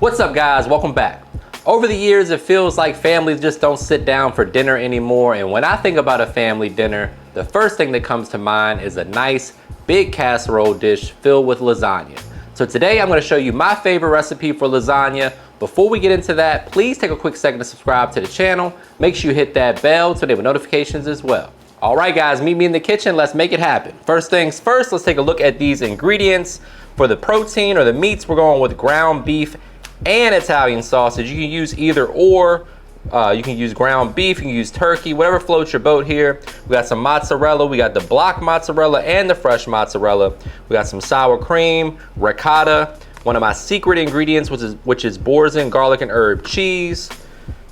What's up guys, welcome back. Over the years it feels like families just don't sit down for dinner anymore, and when I think about a family dinner, the first thing that comes to mind is a nice big casserole dish filled with lasagna. So today I'm going to show you my favorite recipe for lasagna. Before we get into that, please take a quick second to subscribe to the channel. Make sure you hit that bell to enable notifications as well. Alright guys, meet me in the kitchen, let's make it happen. First things first, let's take a look at these ingredients. For the protein or the meats, we're going with ground beef and Italian sausage. You can use either or. You can use ground beef, you can use turkey, whatever floats your boat here. We got some mozzarella, we got the block mozzarella and the fresh mozzarella. We got some sour cream, ricotta, one of my secret ingredients, which is boursin, garlic and herb cheese.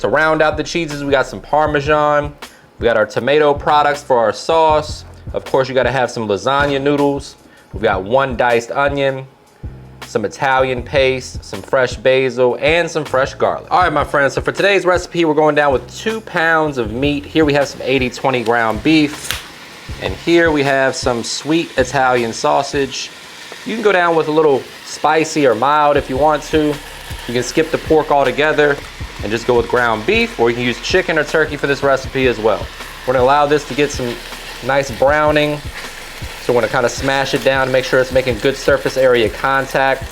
To round out the cheeses, we got some parmesan. We got our tomato products for our sauce. Of course, you gotta have some lasagna noodles. We've got one diced onion, some Italian paste, some fresh basil, and some fresh garlic. All right, my friends, so for today's recipe, we're going down with 2 pounds of meat. Here we have some 80-20 ground beef, and here we have some sweet Italian sausage. You can go down with a little spicy or mild if you want to. You can skip the pork altogether and just go with ground beef, or you can use chicken or turkey for this recipe as well. We're gonna allow this to get some nice browning. So we're gonna kind of smash it down to make sure it's making good surface area contact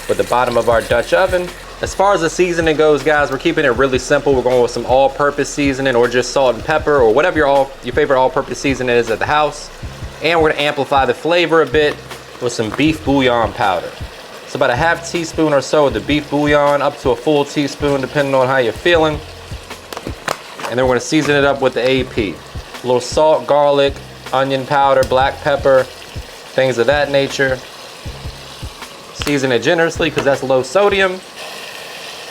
with the bottom of our Dutch oven. As far as the seasoning goes, guys, we're keeping it really simple. We're going with some all-purpose seasoning or just salt and pepper or whatever your favorite all-purpose seasoning is at the house. And we're gonna amplify the flavor a bit with some beef bouillon powder. So about a half teaspoon or so of the beef bouillon, up to a full teaspoon depending on how you're feeling. And then we're gonna season it up with the AP. A little salt, garlic, onion powder, black pepper, things of that nature. Season it generously because that's low sodium.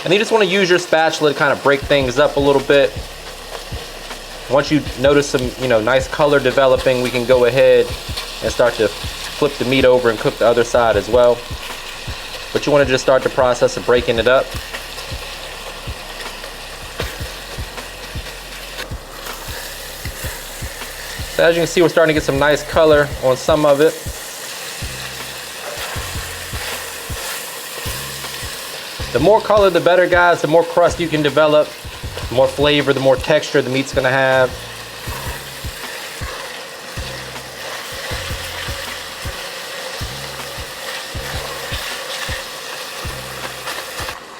And you just want to use your spatula to kind of break things up a little bit. Once you notice some, nice color developing, we can go ahead and start to flip the meat over and cook the other side as well. But you want to just start the process of breaking it up. So as you can see, we're starting to get some nice color on some of it. The more color, the better, guys. The more crust you can develop, the more flavor, the more texture the meat's gonna have.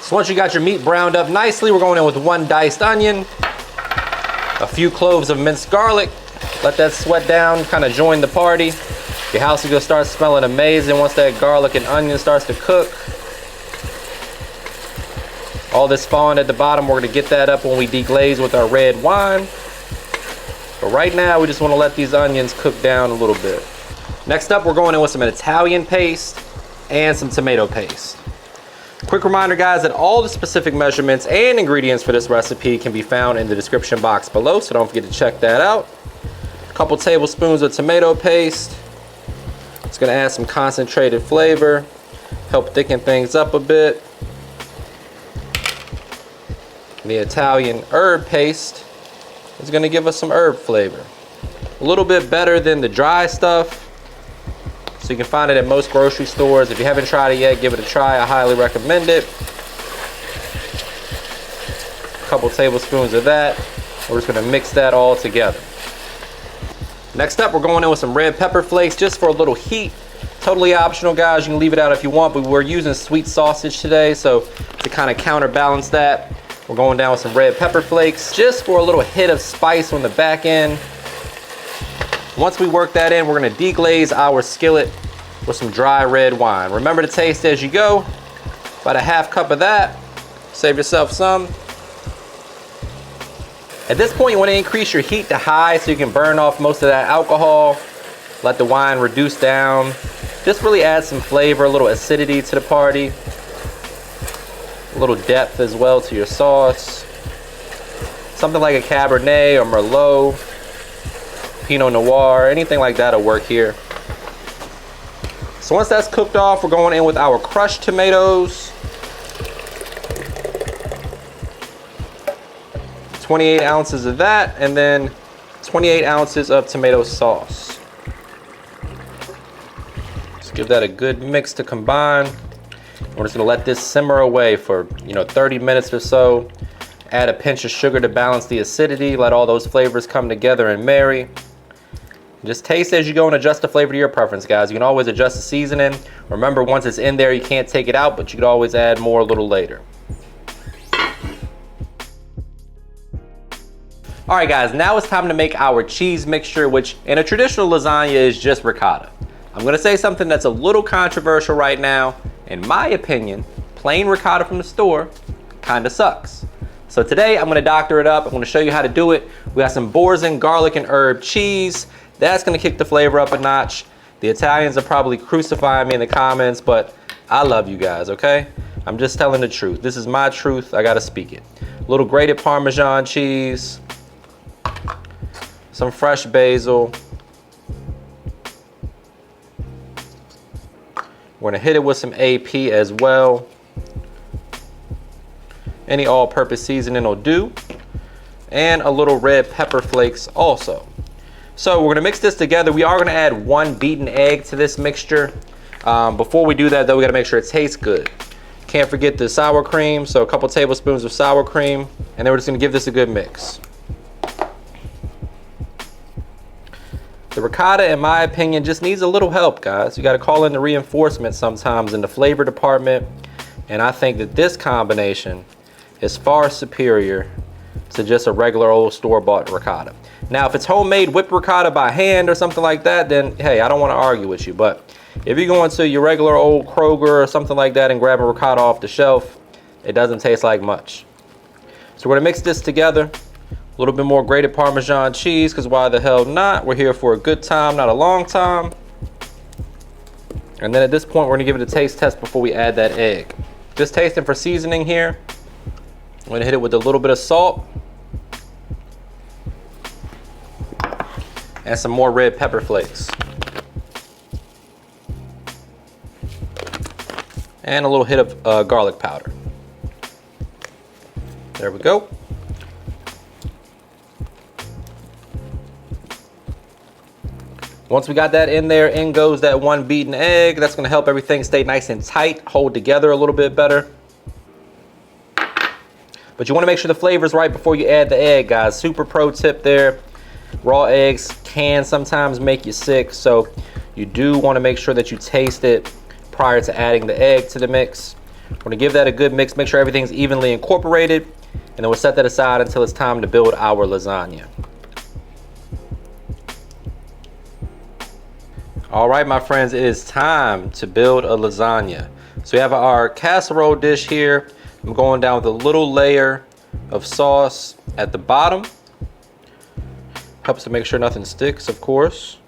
So once you got your meat browned up nicely, we're going in with 1 diced onion, a few cloves of minced garlic. Let that sweat down, kind of join the party. Your house is gonna start smelling amazing once that garlic and onion starts to cook. All this falling at the bottom, we're gonna get that up when we deglaze with our red wine. But right now, we just wanna let these onions cook down a little bit. Next up, we're going in with some Italian paste and some tomato paste. Quick reminder, guys, that all the specific measurements and ingredients for this recipe can be found in the description box below, so don't forget to check that out. A couple tablespoons of tomato paste. It's gonna add some concentrated flavor, help thicken things up a bit. The Italian herb paste is gonna give us some herb flavor. A little bit better than the dry stuff. So you can find it at most grocery stores. If you haven't tried it yet, give it a try. I highly recommend it. A couple tablespoons of that. We're just gonna mix that all together. Next up, we're going in with some red pepper flakes just for a little heat. Totally optional, guys. You can leave it out if you want, but we're using sweet sausage today, so to kind of counterbalance that, we're going down with some red pepper flakes just for a little hit of spice on the back end. Once we work that in, we're gonna deglaze our skillet with some dry red wine. Remember to taste as you go. About a half cup of that. Save yourself some. At this point, you want to increase your heat to high so you can burn off most of that alcohol. Let the wine reduce down. Just really add some flavor, a little acidity to the party. A little depth as well to your sauce. Something like a Cabernet or Merlot, Pinot Noir, anything like that will work here. So once that's cooked off, we're going in with our crushed tomatoes. 28 ounces of that, and then 28 ounces of tomato sauce. Just give that a good mix to combine. We're just gonna let this simmer away for 30 minutes or so. Add a pinch of sugar to balance the acidity. Let all those flavors come together and marry. Just taste as you go and adjust the flavor to your preference, guys. You can always adjust the seasoning. Remember, once it's in there, you can't take it out, but you could always add more a little later. All right, guys, now it's time to make our cheese mixture, which in a traditional lasagna is just ricotta. I'm gonna say something that's a little controversial right now. In my opinion, plain ricotta from the store kinda sucks. So today I'm gonna doctor it up. I'm gonna show you how to do it. We got some boursin, garlic, and herb cheese. That's gonna kick the flavor up a notch. The Italians are probably crucifying me in the comments, but I love you guys, okay? I'm just telling the truth. This is my truth, I gotta speak it. A little grated Parmesan cheese, some fresh basil. We're gonna hit it with some AP as well. Any all-purpose seasoning will do. And a little red pepper flakes also. So we're gonna mix this together. We are gonna add 1 beaten egg to this mixture. Before we do that though, we gotta make sure it tastes good. Can't forget the sour cream, so a couple tablespoons of sour cream, and then we're just gonna give this a good mix. The ricotta, in my opinion, just needs a little help, guys. You gotta call in the reinforcement sometimes in the flavor department, and I think that this combination is far superior to just a regular old store-bought ricotta. Now, if it's homemade whipped ricotta by hand or something like that, then hey, I don't wanna argue with you, but if you're going to your regular old Kroger or something like that and grabbing ricotta off the shelf, it doesn't taste like much. So we're gonna mix this together. A little bit more grated Parmesan cheese, because why the hell not? We're here for a good time, not a long time. And then at this point, we're gonna give it a taste test before we add that egg. Just tasting for seasoning here. I'm gonna hit it with a little bit of salt. And some more red pepper flakes. And a little hit of garlic powder. There we go. Once we got that in there, in goes that 1 beaten egg. That's gonna help everything stay nice and tight, hold together a little bit better. But you wanna make sure the flavor's right before you add the egg, guys. Super pro tip there. Raw eggs can sometimes make you sick, so you do wanna make sure that you taste it prior to adding the egg to the mix. We're gonna give that a good mix, make sure everything's evenly incorporated, and then we'll set that aside until it's time to build our lasagna. All right, my friends, it is time to build a lasagna. So we have our casserole dish here. I'm going down with a little layer of sauce at the bottom. Helps to make sure nothing sticks, of course.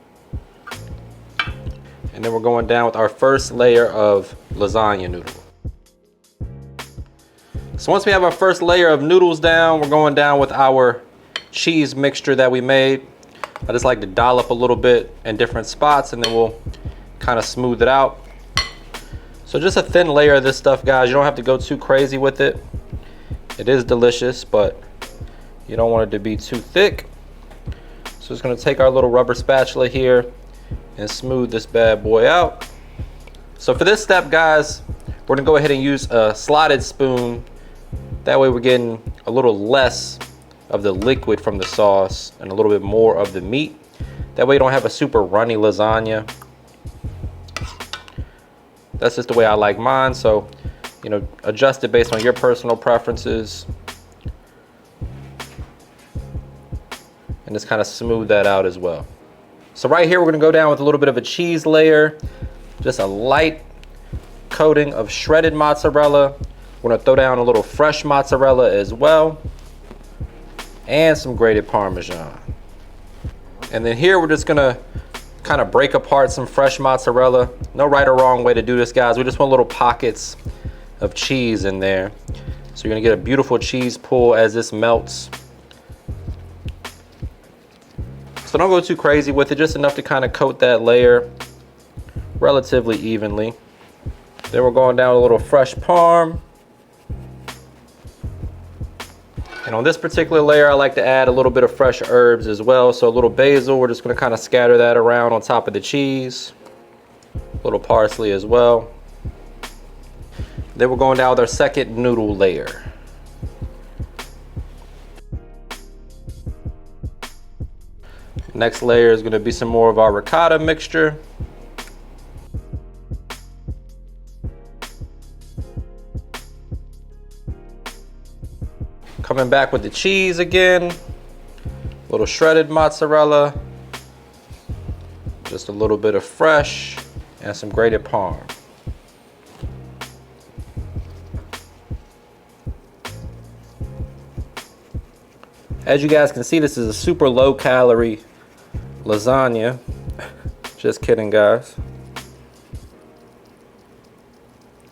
And then we're going down with our first layer of lasagna noodle. So once we have our first layer of noodles down, we're going down with our cheese mixture that we made. I just like to dollop a little bit in different spots, and then we'll kind of smooth it out. So just a thin layer of this stuff, guys. You don't have to go too crazy with it. It is delicious, but you don't want it to be too thick. So just gonna take our little rubber spatula here and smooth this bad boy out. So for this step, guys, we're gonna go ahead and use a slotted spoon. That way we're getting a little less of the liquid from the sauce and a little bit more of the meat. That way you don't have a super runny lasagna. That's just the way I like mine, so adjust it based on your personal preferences. And just kind of smooth that out as well. So right here we're gonna go down with a little bit of a cheese layer, just a light coating of shredded mozzarella. We're gonna throw down a little fresh mozzarella as well, and some grated Parmesan. And then here we're just gonna kind of break apart some fresh mozzarella. No right or wrong way to do this, guys. We just want little pockets of cheese in there. So you're gonna get a beautiful cheese pull as this melts. So don't go too crazy with it, just enough to kind of coat that layer relatively evenly. Then we're going down with a little fresh parm. And on this particular layer, I like to add a little bit of fresh herbs as well. So a little basil, we're just gonna kind of scatter that around on top of the cheese. A little parsley as well. Then we're going down with our second noodle layer. Next layer is going to be some more of our ricotta mixture. Coming back with the cheese again. A little shredded mozzarella. Just a little bit of fresh and some grated parm. As you guys can see, this is a super low calorie lasagna. Just kidding, guys.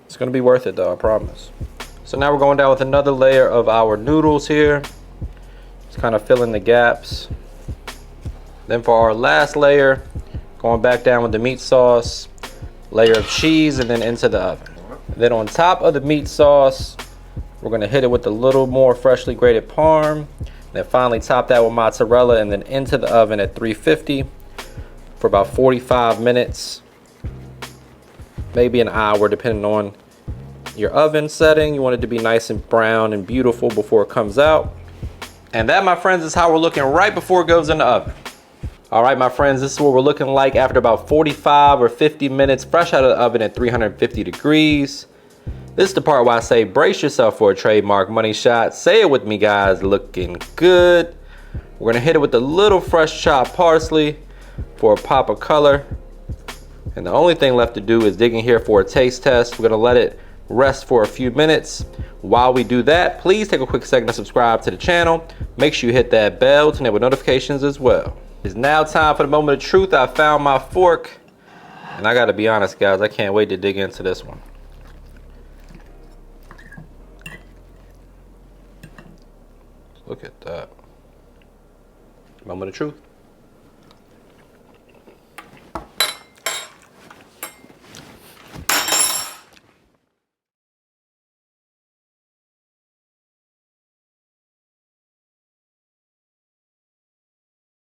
It's gonna be worth it though, I promise. So now we're going down with another layer of our noodles here. Just kind of filling the gaps. Then for our last layer, going back down with the meat sauce, layer of cheese, and then into the oven. Then on top of the meat sauce, we're gonna hit it with a little more freshly grated parm. Then finally top that with mozzarella and then into the oven at 350 for about 45 minutes, maybe an hour depending on your oven setting. You want it to be nice and brown and beautiful before it comes out. And that, my friends, is how we're looking right before it goes in the oven. All right, my friends, this is what we're looking like after about 45 or 50 minutes fresh out of the oven at 350 degrees. This is the part where I say brace yourself for a trademark money shot. Say it with me, guys. Looking good. We're gonna hit it with a little fresh chopped parsley for a pop of color. And the only thing left to do is dig in here for a taste test. We're gonna let it rest for a few minutes. While we do that, please take a quick second to subscribe to the channel. Make sure you hit that bell to enable notifications as well. It's now time for the moment of truth. I found my fork. And I gotta be honest, guys, I can't wait to dig into this one. Look at that. Moment of truth.